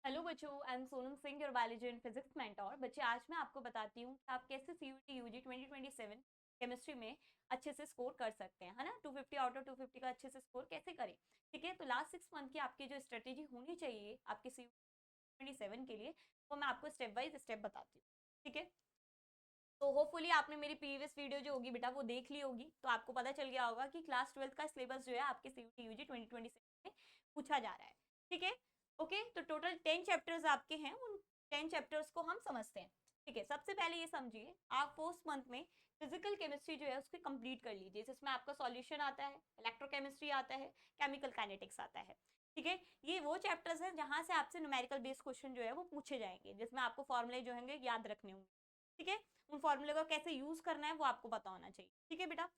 Hello बच्चों, I am Sonam Singh, your biology and physics mentor. बच्चे, आज मैं आपको बताती हूँ कि आप कैसे सीयूटी यूजी 2027 केमिस्ट्री में अच्छे से स्कोर कर सकते हैं, है ना। 250 आउट ऑफ 250 का अच्छे से स्कोर कैसे करें, ठीक है। तो लास्ट 6 मंथ की आपकी जो स्ट्रेटेजी होनी चाहिए आपके सीयूटी 27 के लिए, वो मैं आपको स्टेप बाय स्टेप बताती हूँ, ठीक है। तो होपफुली आपने मेरी प्रीवियस वीडियो जो होगी बेटा वो देख ली होगी, तो आपको पता चल गया होगा कि क्लास 12 का सिलेबस जो है आपके सीयूटी यूजी 2027 में पूछा जा रहा है, ठीक है। ओके, तो टोटल 10 चैप्टर्स आपके हैं, उन 10 चैप्टर्स को हम समझते हैं, ठीक है। सबसे पहले ये समझिए, आप फर्स्ट मंथ में फिजिकल केमिस्ट्री जो है उसको कंप्लीट कर लीजिए, जिसमें आपका सॉल्यूशन आता है, इलेक्ट्रोकेमिस्ट्री आता है, केमिकल काइनेटिक्स आता है, ठीक है। ये वो चैप्टर्स हैं जहां से आपसे न्यूमेरिकल बेस्ड क्वेश्चन जो है वो पूछे जाएंगे, जिसमें आपको फॉर्मूले जो होंगे याद रखने होंगे, ठीक है। उन फॉर्मूले को कैसे यूज करना है वो आपको पता होना चाहिए, ठीक है बेटा।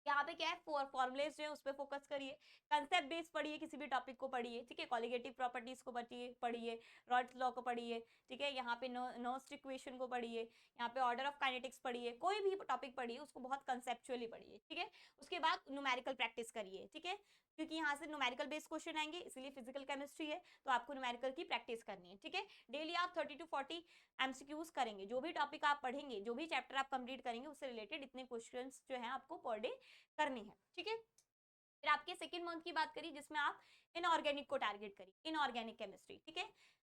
यहाँ पे क्या है, फॉर्मुलेज जो है उस पर फोकस करिए, कंसेप्ट बेस्ड पढ़िए, किसी भी टॉपिक को पढ़िए, ठीक है। कॉलिगेटिव प्रॉपर्टीज को पढ़िए, रॉल्स लॉ को पढ़िए, ठीक है। यहाँ पे नोस्ट इक्वेशन को पढ़िए, यहाँ पे ऑर्डर ऑफ काइनेटिक्स पढ़िए, कोई भी टॉपिक पढ़िए उसको बहुत कंसेप्चुअली पढ़िए, ठीक है। उसके बाद न्यूमेरिकल प्रैक्टिस करिए, ठीक है, क्योंकि यहाँ से न्यूमेरिकल बेस्ड क्वेश्चन आएंगे, इसलिए फिजिकल केमिस्ट्री है तो आपको न्यूमेरिकल की प्रैक्टिस करनी है, ठीक है। डेली आप 30 to 40 एमसीक्यूज करेंगे, जो भी टॉपिक आप पढ़ेंगे, जो भी चैप्टर आप कंप्लीट करेंगे उससे रिलेटेड इतने क्वेश्चंस जो है आपको पर डे करनी है, ठीक है। फिर आपके सेकेंड मंथ की बात करिए, जिसमें आप इनऑर्गेनिक को टारगेट करिए, इनऑर्गेनिक केमिस्ट्री, ठीक है,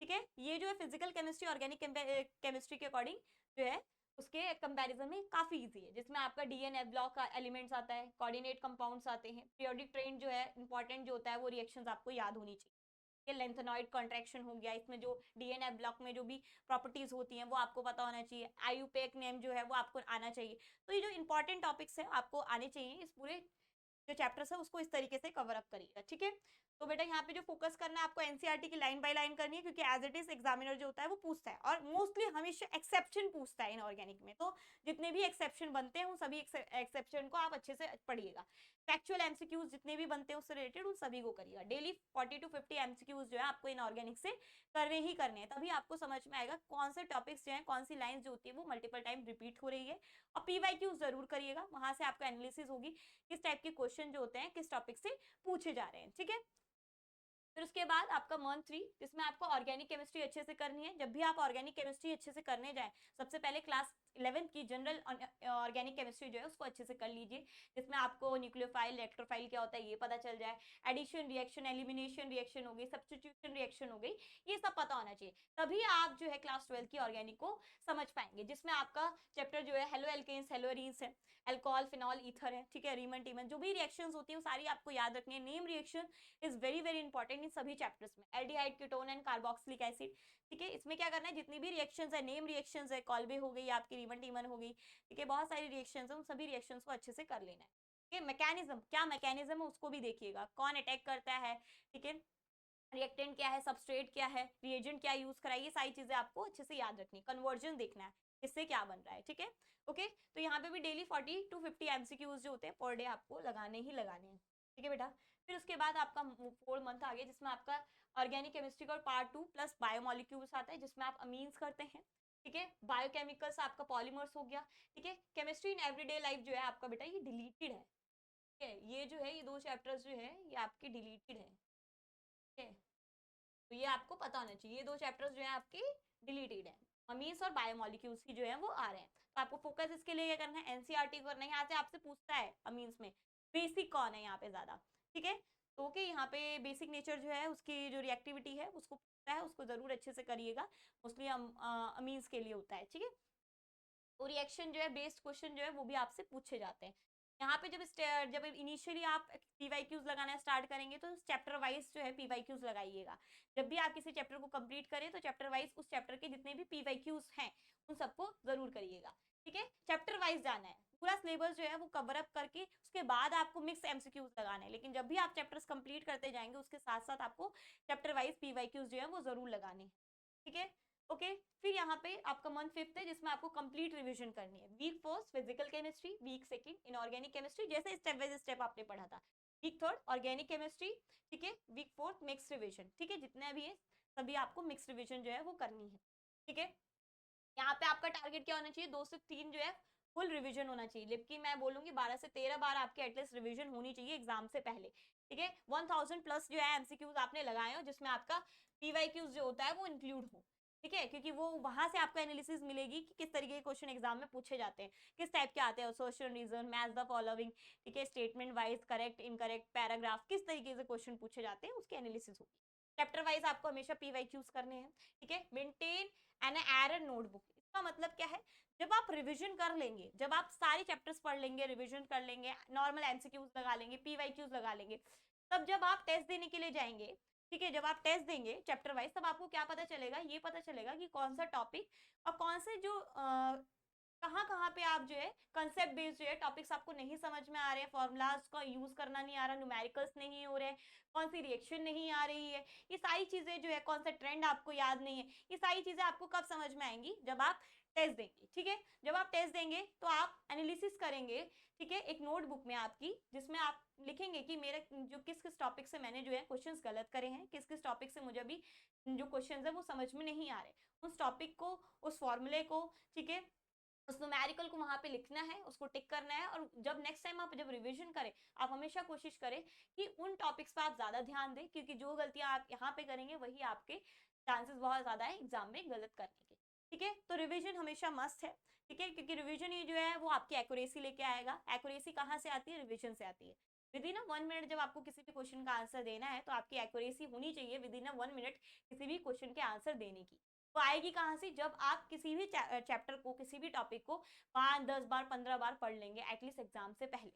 ठीक है। ये जो है फिजिकल केमिस्ट्री ऑर्गेनिक केमिस्ट्री के अकॉर्डिंग जो है उसके कंपैरिजन में काफी इजी है, जिसमें आपका डीएनए ब्लॉक का एलिमेंट्स आता है, कोऑर्डिनेट कंपाउंड्स आते हैं, पीरियोडिक ट्रेन जो है इंपॉर्टेंट जो होता है वो रिएक्शंस आपको याद होनी चाहिए। ये लेंथेनॉइड कॉन्ट्रैक्शन हो गया, इसमें जो डीएनए ब्लॉक में जो भी प्रॉपर्टीज होती हैं वो आपको पता होना चाहिए, आईयूपीएक नेम जो है वो आपको आना चाहिए। तो ये जो इंपॉर्टेंट टॉपिक्स है आपको आने चाहिए, इस पूरे जो चैप्टर्स है उसको इस तरीके से कवर अप करिएगा, ठीक है। तो बेटा यहाँ पे जो फोकस करना है आपको एनसीईआरटी की लाइन बाय लाइन करनी है, क्योंकि एज इट इज एग्जामिनर जो होता है वो पूछता है, और मोस्टली हमेशा एक्सेप्शन पूछता है इनऑर्गेनिक में, तो जितने भी एक्सेप्शन बनते हैं उन सभी एक्सेप्शन को आप अच्छे से पढ़िएगा। फैक्चुअल एमसीक्यूज जितने भी बनते हैं उससे रिलेटेड उन सभी को करिएगा। डेली 40 to 50 एमसीक्यूज जो है आपको इनऑर्गेनिक से करने ही करने हैं, तभी आपको समझ में आएगा कौन से टॉपिक्स जो है, कौन सी लाइन जो होती है वो मल्टीपल टाइम रिपीट हो रही है। और पीवाईक्यूज जरूर करिएगा, वहां से आपका एनालिसिस होगी किस टाइप के क्वेश्चन जो होते हैं किस टॉपिक से पूछे जा रहे हैं, ठीक है। फिर उसके बाद आपका मंथ 3, जिसमें आपको ऑर्गेनिक केमिस्ट्री अच्छे से करनी है। जब भी आप ऑर्गेनिक केमिस्ट्री अच्छे से करने जाए, सबसे पहले क्लास 11 की जनरल ऑर्गेनिक केमिस्ट्री जो है उसको अच्छे से कर लीजिए, जिसमें आपको न्यूक्लियोफाइल इलेक्ट्रोफाइल क्या होता है ये पता चल जाए, एडिशन रिएक्शन, एलिमिनेशन रिएक्शन हो गई, सब्स्टिट्यूशन रिएक्शन हो गई, ये सब पता होना चाहिए। तभी आप जो है क्लास 12 की ऑर्गेनिक को समझ पाएंगे, जिसमें आपका चैप्टर जो है हेलो एल्केन्स, हेलो एरीन्स है, अल्कोहल, फिनॉल, ईथर है, ठीक है, रीमन टीमन, जो भी रिएक्शंस होती है वो सारी आपको याद रखनी है। Name reaction is very very important in सभी चैप्टर्स में, aldehyde, ketone and carboxylic acid, ठीक है। इसमें क्या करना है, जितनी भी रिएक्शंस है, नेम रिएक्शंस है, कॉल्बे हो गई आपकी, रीमन टीमन हो गई, ठीक है, बहुत सारी रिएक्शंस है, उन सभी रिएक्शंस को अच्छे से कर लेना है, ठीक है। मैकेनिज्म, क्या मैकेनिज्म है उसको भी देखिएगा, कौन अटैक करता है, ठीक है, रिएक्टेंट क्या है, सबस्ट्रेट क्या है, रिएजेंट क्या यूज कराइए, ये सारी चीजें आपको अच्छे से याद रखनी, कन्वर्जन देखना है इससे क्या बन रहा है, ठीक है। ओके, तो यहाँ पे भी डेली 40 to 50 एमसीक्यूज जो होते हैं पर डे आपको लगाने ही लगाने हैं, ठीक है बेटा। फिर उसके बाद आपका 4 मंथ आ गया, जिसमें आपका ऑर्गेनिक केमिस्ट्री का पार्ट 2 प्लस बायोमोलिक्यूल्स आता है, जिसमें आप अमीन्स करते हैं, ठीक है। बायोकेमिकल्स आपका पॉलीमर्स हो गया, ठीक है। केमिस्ट्री इन एवरीडे लाइफ जो है आपका बेटा ये डिलीटेड है, ठीक है। ये जो है ये 2 चैप्टर्स जो है ये आपके डिलीटेड है, ठीक है। तो ये आपको पता होना चाहिए, ये 2 चैप्टर्स जो है आपके डिलीटेड है, अमीन्स और बायोमोलिक्यूल्स की जो है वो आ रहे हैं, तो आपको फोकस इसके लिए क्या करना है, एनसीईआरटी को करना है। यहाँ से आपसे पूछता है अमीन्स में बेसिक कौन है यहाँ पे ज्यादा, ठीक है। तो ओके, यहाँ पे बेसिक नेचर जो है उसकी जो रिएक्टिविटी है उसको पूछता है, उसको जरूर अच्छे से करिएगा, मोस्टली अमीन्स के लिए होता है, ठीक है। तो रिएक्शन जो है बेस्ड क्वेश्चन जो है वो भी आपसे पूछे जाते हैं। यहाँ पे जब इनिशियली आप पीवाईक्यूज लगाना स्टार्ट करेंगे तो चैप्टर वाइज जो है पीवाईक्यूज लगाइएगा। जब भी आप किसी चैप्टर को कंप्लीट करें तो चैप्टर वाइज उस चैप्टर के जितने भी पीवाईक्यूज हैं उन सबको जरूर करिएगा, ठीक है। चैप्टर वाइज जाना है, पूरा सिलेबस जो है वो कवर अप करके उसके बाद आपको मिक्स एमसीक्यूज लगाना है, लेकिन जब भी आप चैप्टर्स कंप्लीट करते जाएंगे उसके साथ साथ आपको चैप्टर वाइज पीवाईक्यूज जो है वो जरूर लगाने हैं, ठीक है। ओके, फिर यहाँ पे आपका मंथ 5 है, जिसमें आपको कंप्लीट रिवीजन करनी है। Week first physical chemistry, week second inorganic chemistry, जैसे स्टेप बाय स्टेप आपने पढ़ा था। वीक थर्ड ऑर्गेनिक केमिस्ट्री, ठीक है। वीक फोर्थ मिक्स रिवीजन, ठीक है, जितने भी है सभी आपको मिक्स रिवीजन जो है वो करनी है, ठीक है। यहाँ पे आपका टारगेट क्या होना चाहिए, 2 से 3 जो है फुल रिवीजन होना चाहिए, जबकि मैं बोलूंगी 12 से 13 बार आपके एटलीस्ट रिवीजन होनी चाहिए एग्जाम से पहले, ठीक है। 1000 प्लस जो है एमसीक्यूज आपने लगाए हो, जिसमें आपका PYQs जो होता है वो इंक्लूड हो, ठीक है, क्योंकि वो वहां से आपको एनालिसिस मिलेगी कि किस तरीके के क्वेश्चन एग्जाम में पूछे जाते हैं, किस टाइप के आते हैं, social reason, match the following, ठीक है, statement wise, correct incorrect, paragraph, किस तरीके से क्वेश्चन पूछे जाते हैं उसकी एनालिसिस होगी। चैप्टर वाइज आपको हमेशा PYQs करने हैं, ठीक है। मेंटेन एन एरर नोटबुक, इसका मतलब क्या है, जब आप रिवीजन कर लेंगे, जब आप सारे चैप्टर्स पढ़ लेंगे, रिवीजन कर लेंगे, नॉर्मल MCQs लगा लेंगे, PYQs लगा लेंगे, तब जब आप टेस्ट देने के लिए जाएंगे, ठीक है, जब आप टेस्ट देंगे चैप्टर वाइज, तब आपको क्या पता चलेगा, ये पता चलेगा कि कौन सा टॉपिक और कौन से जो कहाँ पे आप जो है कंसेप्ट बेस्ड जो है टॉपिक्स आपको नहीं समझ में आ रहे हैं, फॉर्मूलाज का यूज करना नहीं आ रहा, न्यूमेरिकल्स नहीं हो रहे हैं, कौन सी रिएक्शन नहीं आ रही है, ये सारी चीजें जो है, कौन सा ट्रेंड आपको याद नहीं है, ये सारी चीजें आपको कब समझ में आएंगी, जब आप टेस्ट देंगे, ठीक है। जब आप टेस्ट देंगे तो आप एनालिसिस करेंगे, ठीक है, एक नोटबुक में आपकी, जिसमें आप लिखेंगे कि मेरे जो किस किस टॉपिक से मैंने जो है क्वेश्चंस गलत करे हैं, किस किस टॉपिक से मुझे अभी जो क्वेश्चंस है वो समझ में नहीं आ रहे, उस टॉपिक को, उस फॉर्मूले को, ठीक है, उस न्यूमेरिकल को वहां पे लिखना है, उसको टिक करना है, और जब नेक्स्ट टाइम आप जब रिवीजन करें, आप हमेशा कोशिश करें कि उन टॉपिक्स पे आप ज्यादा ध्यान दें, क्योंकि जो गलतियां आप यहाँ पे करेंगे वही आपके चांसेस बहुत ज्यादा है एग्जाम में गलत करने के, ठीक है। तो रिवीजन हमेशा मस्ट है, ठीक है, क्योंकि रिवीजन ये जो है वो आपकी एक्यूरेसी लेके आएगा। एक्यूरेसी कहाँ से आती है, रिवीजन से आती है। विद इन 1 मिनट जब आपको किसी भी क्वेश्चन का आंसर देना है, तो आपकी एक्यूरेसी होनी चाहिए विद इन 1 मिनट किसी भी क्वेश्चन के आंसर देने की। वो आएगी कहाँ से, जब आप किसी भी चैप्टर को, किसी भी टॉपिक को 5-10 बार 15 बार पढ़ लेंगे एटलीस्ट एग्जाम से पहले,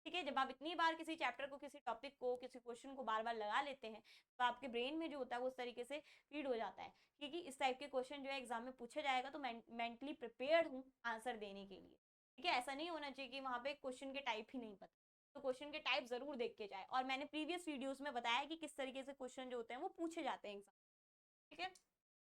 ठीक है। जब आप इतनी बार किसी चैप्टर को, किसी टॉपिक को, किसी क्वेश्चन को बार बार लगा लेते हैं, तो आपके ब्रेन में जो होता है वो उस तरीके से फीड हो जाता है, क्योंकि इस टाइप के क्वेश्चन जो है एग्जाम में पूछा जाएगा, तो मेंटली प्रिपेयर्ड हूँ आंसर देने के लिए, ठीक है। ऐसा नहीं होना चाहिए कि वहां पे क्वेश्चन के टाइप ही नहीं पता, तो क्वेश्चन के टाइप जरूर देख के जाए। और मैंने प्रीवियस वीडियोस में बताया कि किस तरीके से क्वेश्चन जो होते हैं वो पूछे जाते हैं एग्जाम, ठीक है।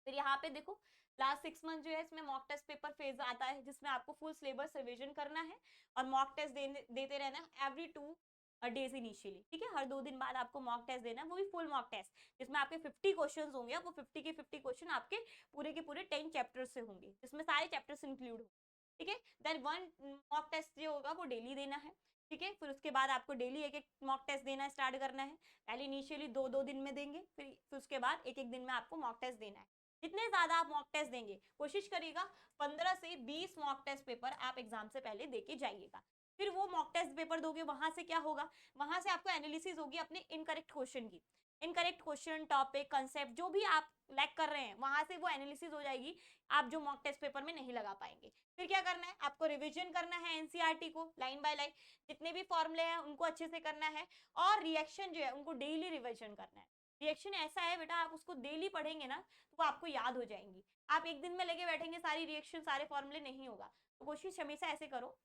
फिर यहाँ पे देखो, लास्ट 6 मंथ जो है इसमें मॉक टेस्ट पेपर फेज आता है, जिसमें आपको फुल सिलेबस रिवीजन करना है और मॉक टेस्ट देते रहना है एवरी 2 डेज इनिशियली, ठीक है। हर 2 दिन बाद आपको मॉक टेस्ट देना है, वो भी फुल मॉक टेस्ट, जिसमें आपके 50 क्वेश्चंस होंगे, वो 50 के 50 क्वेश्चन आपके पूरे के पूरे 10 चैप्टर्स से होंगे, जिसमें सारे चैप्टर्स इंक्लूड होंगे, ठीक है। देन 1 मॉक टेस्ट जो होगा वो डेली देना है, ठीक है। फिर उसके बाद आपको डेली एक एक मॉक टेस्ट देना स्टार्ट करना है। पहले इनिशियली 2-2 दिन में देंगे, फिर उसके बाद एक एक दिन में आपको मॉक टेस्ट देना है। जितने ज्यादा आप मॉक टेस्ट देंगे, कोशिश करिएगा 15 से 20 मॉक टेस्ट पेपर आप एग्जाम से पहले देके जाइएगा। फिर वो मॉक टेस्ट पेपर दोगे, वहां से क्या होगा, वहां से आपको एनालिसिस होगी अपने इनकरेक्ट क्वेश्चन की, इनकरेक्ट क्वेश्चन, टॉपिक, कंसेप्ट जो भी आप लैक कर रहे हैं, वहां से वो एनालिसिस हो जाएगी, आप जो मॉक टेस्ट पेपर में नहीं लगा पाएंगे। फिर क्या करना है, आपको रिवीजन करना है एनसीईआरटी को लाइन बाय लाइन, जितने भी फॉर्मूले हैं उनको अच्छे से करना है, और रिएक्शन जो है उनको डेली रिवीजन करना है। रिएक्शन ऐसा है बेटा, आप उसको डेली पढ़ेंगे ना तो वो आपको याद हो जाएंगी। आप एक दिन में लेके बैठेंगे सारी रिएक्शन, सारे फॉर्मूले, नहीं होगा। तो कोशिश हमेशा ऐसे करो,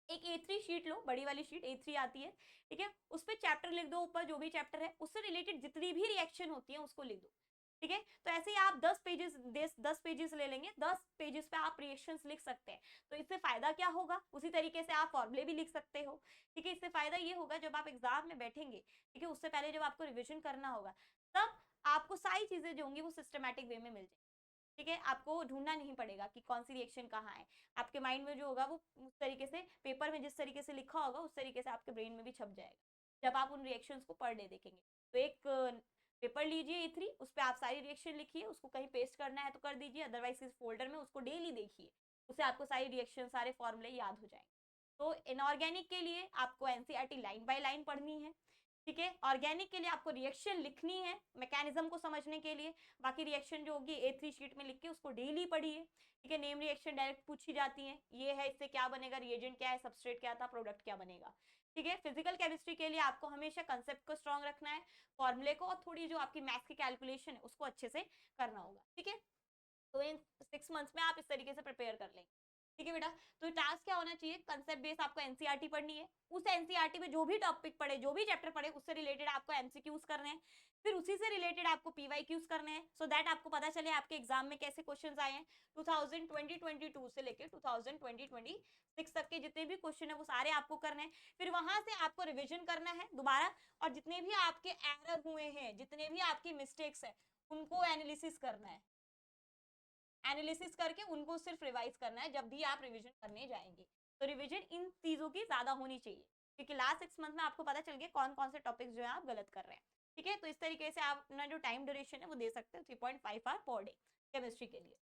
एक A3 शीट लो, बड़ी वाली शीट A3 आती है, ठीक है, उस पर चैप्टर लिख दो, ऊपर जो भी चैप्टर है उससे रिलेटेड जितनी भी रिएक्शन होती है उसको लिख दो, ठीक है। तो ऐसे ही आप 10 पेजेस ले लेंगे, 10 पेजेस पे आप रिएक्शंस लिख सकते हैं। तो इससे फायदा क्या होगा, उसी तरीके से आप फॉर्मूले भी लिख सकते हो, ठीक है। इससे फायदा ये होगा, जब आप एग्जाम में बैठेंगे, ठीक है, उससे पहले जब आपको रिविजन करना होगा, तब आपको सारी चीजें जो होंगी वो सिस्टमैटिक वे में मिल जाएगी, ठीक है। आपको ढूंढना नहीं पड़ेगा कि कौन सी रिएक्शन कहाँ है, आपके माइंड में जो होगा वो उस तरीके से, पेपर में जिस तरीके से लिखा होगा उस तरीके से आपके ब्रेन में भी छप जाएगा जब आप उन रिएक्शंस को पर डे देखेंगे। तो एक पेपर लीजिए A3, उस पर आप सारी रिएक्शन लिखिए, उसको कहीं पेस्ट करना है तो कर दीजिए, अदरवाइज इस फोल्डर में उसको डेली देखिए, उससे आपको सारी रिएक्शन, सारे फॉर्मूले याद हो जाएंगे। तो इनऑर्गेनिक के लिए आपको एनसीईआरटी लाइन बाय लाइन पढ़नी है, ठीक है। ऑर्गेनिक के लिए आपको रिएक्शन लिखनी है मैकेनिज्म को समझने के लिए, बाकी रिएक्शन जो होगी A3 शीट में लिख के उसको डेली पढ़िए, ठीक है। नेम रिएक्शन डायरेक्ट पूछी जाती है, ये है, इससे क्या बनेगा, रिएजेंट क्या है, सबस्ट्रेट क्या था, प्रोडक्ट क्या बनेगा, ठीक है। फिजिकल केमिस्ट्री के लिए आपको हमेशा कंसेप्ट को स्ट्रॉन्ग रखना है, फॉर्मूले को, और थोड़ी जो आपकी मैथ्स की कैलकुलेशन है उसको अच्छे से करना होगा, ठीक है। तो इन 6 मंथ्स में आप इस तरीके से प्रिपेयर कर लेंगे, ठीक है बेटा। तो टास्क क्या होना चाहिए, कंसेप्ट बेस आपको एनसीईआरटी पढ़नी है, उस एनसीईआरटी में जो भी टॉपिक पढ़े, जो भी चैप्टर पढ़े, उससे रिलेटेड आपको एमसीक्यूज करने हैं, फिर उसी से रिलेटेड आपको पीवाईक्यूज करने हैं, सो दैट आपको पता चले आपके एग्जाम में कैसे क्वेश्चंस आए हैं। 2022 से लेकर 2026 तक के जितने भी क्वेश्चन है वो सारे आपको करने हैं। फिर वहां से आपको रिविजन करना है दोबारा, और जितने भी आपके एरर हुए हैं, जितने भी आपकी मिस्टेक्स है, उनको एनालिसिस करना है, एनालिसिस करके उनको सिर्फ रिवाइज करना है जब भी आप रिवीजन करने जाएंगे। तो रिवीजन इन चीजों की ज्यादा होनी चाहिए, क्योंकि लास्ट 6 मंथ में आपको पता चल गया कौन कौन से टॉपिक्स जो है आप गलत कर रहे हैं, ठीक है। तो इस तरीके से आप अपना जो टाइम ड्यूरेशन है वो दे सकते हो 3.5 आवर पर डे केमिस्ट्री के लिए,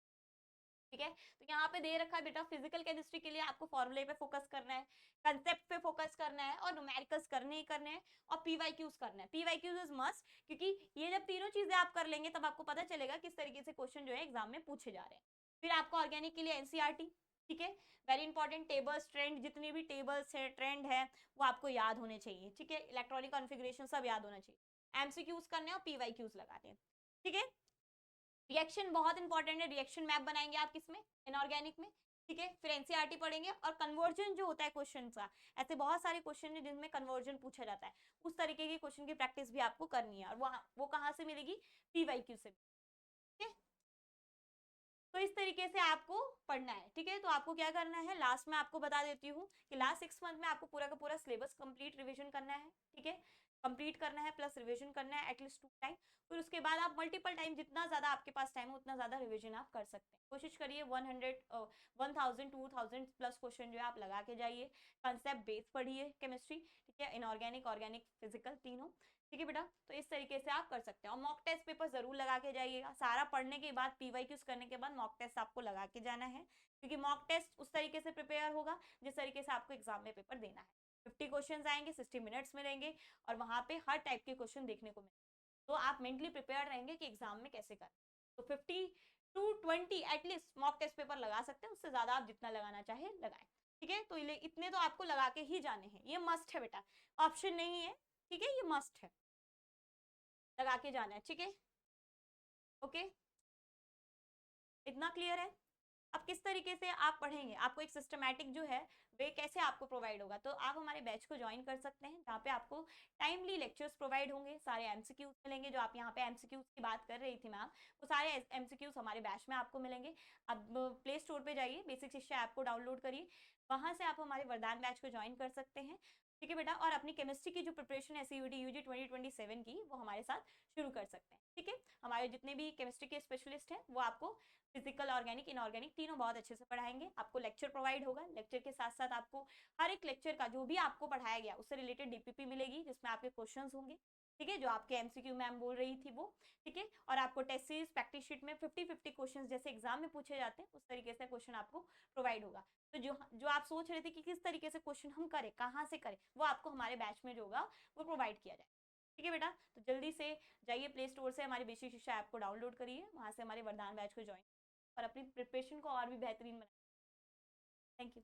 ठीक है। तो यहाँ पे दे रखा है बेटा फिजिकल केमिस्ट्री के लिए आपको फॉर्मूले पे फोकस करना है, कंसेप्ट पे फोकस करना है और न्यूमेरिकल्स करने ही करने हैं और पीवाईक्यूज करना है। पीवाईक्यूज इज मस्ट, क्योंकि ये जब तीनों चीजें आप कर लेंगे तब आपको पता चलेगा किस तरीके से क्वेश्चन जो है एग्जाम में पूछे जा रहे हैं। फिर आपको ऑर्गेनिक के लिए एनसीईआरटी, ठीक है, वेरी इंपॉर्टेंट, टेबल्स ट्रेंड, जितने भी टेबल्स है ट्रेंड है वो आपको याद होने चाहिए, ठीक है, इलेक्ट्रॉनिक कॉन्फ़िगरेशन सब याद होना चाहिए, एमसीक्यूज करने और पीवाईक्यूज लगाने हैं, ठीक है। रिएक्शन बहुत इंपॉर्टेंट है, रिएक्शन मैप बनाएंगे आप किसमें, इनऑर्गेनिक में, ठीक है। फिर एनसीईआरटी पढ़ेंगे और कन्वर्जन जो होता है क्वेश्चन का, ऐसे बहुत सारे क्वेश्चन है जिनमें कन्वर्जन पूछा जाता है, उस तरीके के क्वेश्चन की प्रैक्टिस भी आपको करनी है और वो कहाँ से मिलेगी, पीवाईक्यू से, ठीक है। तो इस तरीके से आपको पढ़ना है, ठीक है। तो आपको क्या करना है, लास्ट में आपको बता देती हूँ कि लास्ट 6 मंथ में आपको पूरा का पूरा सिलेबस कंप्लीट रिवीजन करना है, ठीक है, कंप्लीट करना है प्लस रिवीजन करना है एटलीस्ट 2 टाइम। फिर उसके बाद आप मल्टीपल टाइम, जितना ज्यादा आपके पास टाइम है उतना ज्यादा रिवीजन आप कर सकते हैं। कोशिश करिए 1000 2000 प्लस क्वेश्चन जो है आप लगा के जाइए। कंसेप्ट बेस पढ़िए केमिस्ट्री, ठीक है, इनऑर्गेनिक, ऑर्गेनिक, फिजिकल तीनों, ठीक है बेटा। तो इस तरीके से आप कर सकते हैं और मॉक टेस्ट पेपर जरूर लगा के जाइएगा। सारा पढ़ने के बाद पीवाईक्यूज करने के बाद मॉक टेस्ट आपको लगा के जाना है, क्योंकि मॉक टेस्ट उस तरीके से प्रिपेयर होगा जिस तरीके से आपको एग्जाम में पेपर देना है। 50 क्वेश्चन आएंगे, 60 मिनट्स मिलेंगे और वहां पे हर टाइप के क्वेश्चन देखने को मिलेंगे, तो आप मेंटली प्रिपेयर रहेंगे कि एग्जाम में कैसे करना। तो 50 to 20 at least mock test paper लगा सकते हैं, उससे ज्यादा आप जितना लगाना चाहे लगाएं, ठीक है। तो इतने तो आपको लगा के ही जाने हैं, ये मस्ट है बेटा, ऑप्शन नहीं है, ठीक है, ये मस्ट है, लगा के जाना है, ठीक है, ओके, इतना क्लियर है। अब किस तरीके से आप पढ़ेंगे, आपको एक सिस्टमैटिक जो है वे कैसे आपको प्रोवाइड होगा, तो आप हमारे बैच को ज्वाइन कर सकते हैं जहाँ पे आपको टाइमली लेक्चर्स प्रोवाइड होंगे, सारे एमसीक्यूज मिलेंगे, जो आप यहाँ पे एमसीक्यूज की बात कर रही थी मैम, वो सारे एमसीक्यूज हमारे बैच में आपको मिलेंगे। अब प्ले स्टोर पे जाइए, बेसिक शिक्षा ऐप को डाउनलोड करिए, वहाँ से आप हमारे वरदान बैच को ज्वाइन कर सकते हैं, ठीक है बेटा। और अपनी केमिस्ट्री की जो प्रिपरेशन है सीयूटी यूजी 2027 की, वो हमारे साथ शुरू कर सकते हैं, ठीक है। हमारे जितने भी केमिस्ट्री के स्पेशलिस्ट हैं वो आपको फिजिकल, ऑर्गेनिक, इनऑर्गेनिक तीनों बहुत अच्छे से पढ़ाएंगे। आपको लेक्चर प्रोवाइड होगा, लेक्चर के साथ साथ आपको हर एक लेक्चर का जो भी आपको पढ़ाया गया उससे रिलेटेड डीपीपी मिलेगी, जिसमें आपके क्वेश्चंस होंगे, ठीक है, जो आपके एमसीक्यू मैम बोल रही थी वो, ठीक है। और आपको टेस्ट सीरीज प्रैक्टिस शीट में 50-50 क्वेश्चन जैसे एग्जाम में पूछे जाते हैं उस तरीके से क्वेश्चन आपको प्रोवाइड होगा। तो जो आप सोच रहे थे कि किस तरीके से क्वेश्चन हम करें, कहाँ से करें, वो आपको हमारे बैच में जो होगा वो प्रोवाइड किया जाए, ठीक है बेटा। तो जल्दी से जाइए प्ले स्टोर से हमारी बेसिक शिक्षा ऐप को डाउनलोड करिए, वहाँ से हमारे वरदान बैच को ज्वाइन और अपनी प्रिपरेशन को और भी बेहतरीन बनाइए। Thank you.